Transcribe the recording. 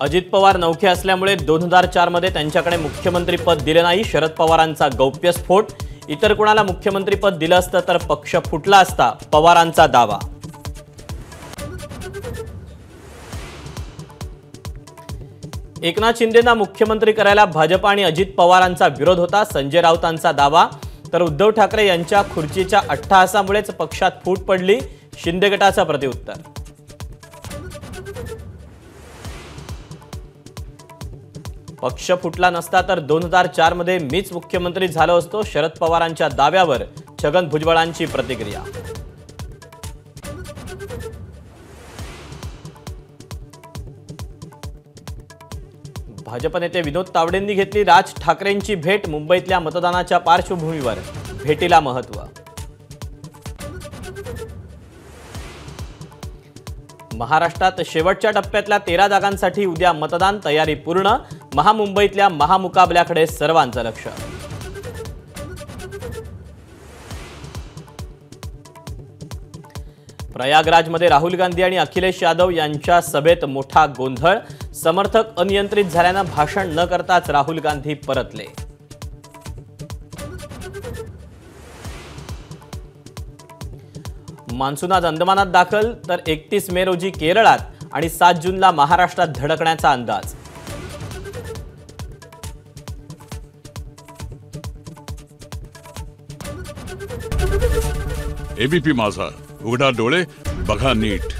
अजित पवार नौखे असल्यामुळे 2004 मध्ये त्यांच्याकडे मुख्यमंत्री पद दिले नाही. शरद पवारांचा गौप्यस्फोट. इतर कोणाला मुख्यमंत्री पद दिलं असतं तर पक्ष फुटला असता, पवारांचा दावा. एकनाथ शिंदेंना मुख्यमंत्री करायला भाजप आणि अजित पवारांचा विरोध होता. संजय राऊतांचा दावा. तर उद्धव ठाकरे यांच्या खुर्चीच्या अट्टहासामुळेच पक्षात फूट पडली. शिंदे गटाचं प्रत्युत्तर. पक्ष फुटला नसता तर 2004 मध्ये मीच मुख्यमंत्री झालो असतो. शरद पवारांच्या दाव्यावर छगन भुजबळांची प्रतिक्रिया. भाजप नेते विनोद तावडेंनी घेतली राज ठाकरेंची भेट. मुंबईतल्या मतदानाच्या पार्श्वभूमीवर भेटीला महत्त्व. महाराष्ट्रात शेवटच्या टप्प्यातल्या 13 जागांसाठी उद्या मतदान. तयारी पूर्ण. महामुंबईतल्या महामुकाबल्याकडे सर्वांचं लक्ष. प्रयागराजमध्ये राहुल गांधी आणि अखिलेश यादव यांच्या सभेत मोठा गोंधळ. समर्थक अनियंत्रित झाल्यानं भाषण न करताच राहुल गांधी परतले. मान्सून आज अंदमानात दाखल तर 31 मे रोजी केरळात आणि 7 जूनला महाराष्ट्रात धडकण्याचा अंदाज. एबीपी माझा, उघडा डोळे बघा नीट.